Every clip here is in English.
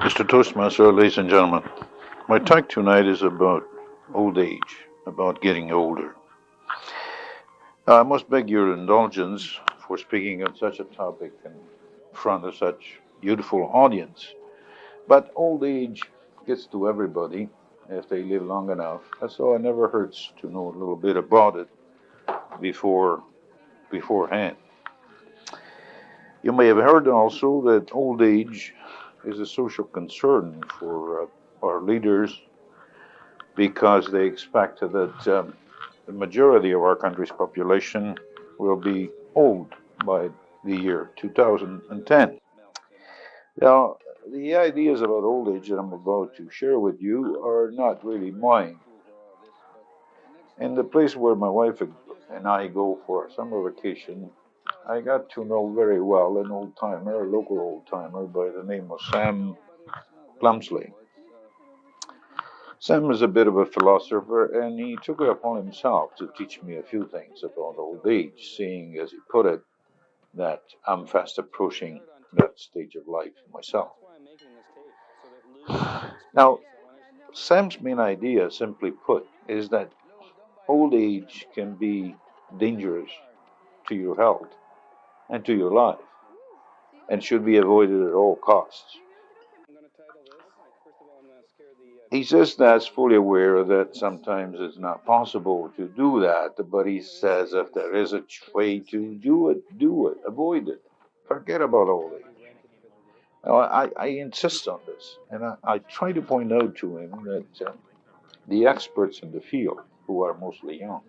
Mr. Toastmaster, ladies and gentlemen, my talk tonight is about old age, about getting older. I must beg your indulgence for speaking on such a topic in front of such beautiful audience. But old age gets to everybody if they live long enough, and so it never hurts to know a little bit about it before beforehand. You may have heard also that old age is a social concern for our leaders because they expect that the majority of our country's population will be old by the year 2010. Now, the ideas about old age that I'm about to share with you are not really mine. In the place where my wife and I go for summer vacation, I got to know very well an old timer, a local old timer by the name of Sam Plumsley. Sam is a bit of a philosopher, and he took it upon himself to teach me a few things about old age, seeing, as he put it, that I'm fast approaching that stage of life myself. Now, Sam's main idea, simply put, is that old age can be dangerous to your health and to your life and should be avoided at all costs. He says that's fully aware that sometimes it's not possible to do that, but he says if there is a way to do it, do it, avoid it, forget about all age. Now, I insist on this, and I try to point out to him that the experts in the field, who are mostly young,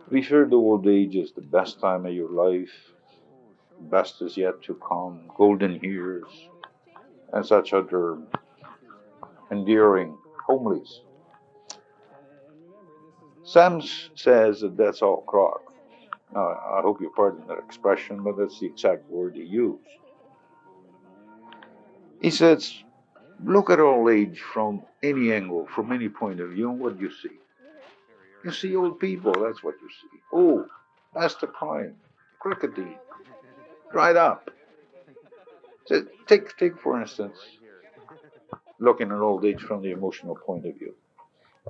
refer to old age as the best time of your life, best is yet to come, golden years, and such other endearing homilees. Sam says that that's all crock. I hope you pardon that expression, but that's the exact word he used. He says, look at old age from any angle, from any point of view, and what do you see? You see old people, that's what you see. Oh, that's the crime, crickety, dried up. So take for instance, looking at old age from the emotional point of view.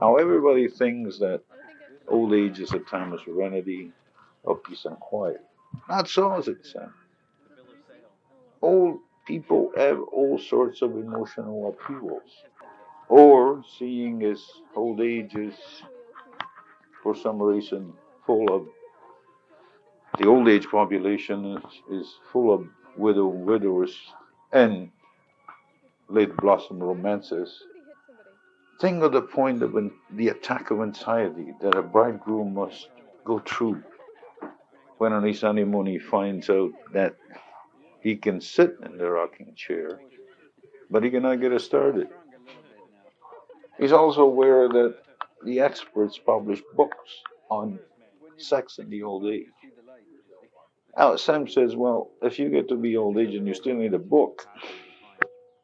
Now, everybody thinks that old age is a time of serenity, of peace and quiet. Not so, as it said. Old people have all sorts of emotional upheavals. Or seeing as old age is, for some reason, full of the old age population is full of widowers and late blossom romances. Think of the point of the attack of anxiety that a bridegroom must go through when on his honeymoon he finds out that he can sit in the rocking chair, but he cannot get it started. He's also aware that the experts publish books on sex in the old age. Now, Sam says, well, if you get to be old age and you still need a book,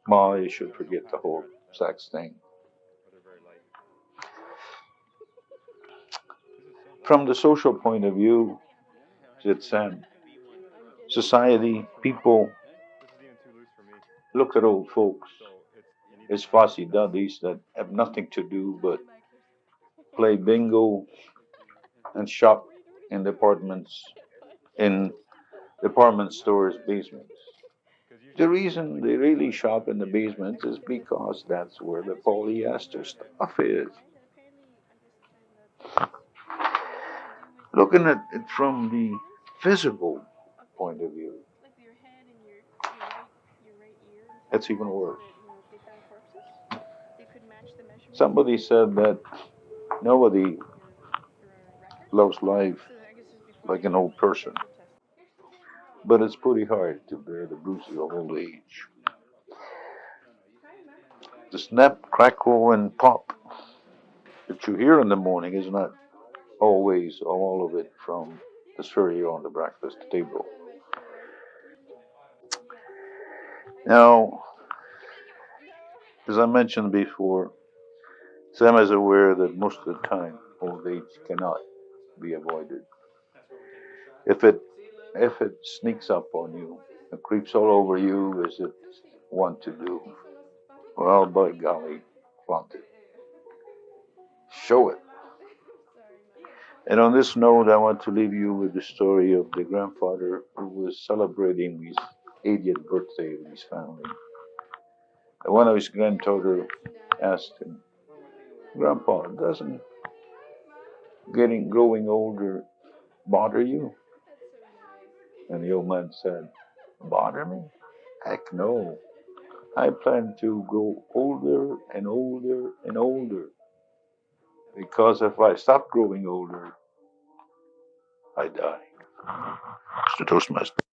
well, you should forget the whole sex thing. From the social point of view, said Sam, society, people look at old folks as fussy duddies that have nothing to do but play bingo and shop in in department stores' basements. The reason they really shop in the basements is because that's where the polyester stuff is. Looking at it from the physical point of view, it's even worse. Somebody said that nobody loves life like an old person, but it's pretty hard to bear the bruises of old age. The snap, crackle, and pop that you hear in the morning is not always all of it from the cereal on the breakfast table. Now, as I mentioned before, Sam is aware that most of the time old age cannot be avoided. If it if it sneaks up on you and creeps all over you as it wants to do, Well, by golly, flaunt it. Show it. And on this note, I want to leave you with the story of the grandfather who was celebrating his 80th birthday with his family. And one of his granddaughter asked him, Grandpa, doesn't getting growing older bother you? And the old man said, Bother me? Heck no. I plan to grow older and older and older because if I stop growing older, I die. Mr. Toastmaster.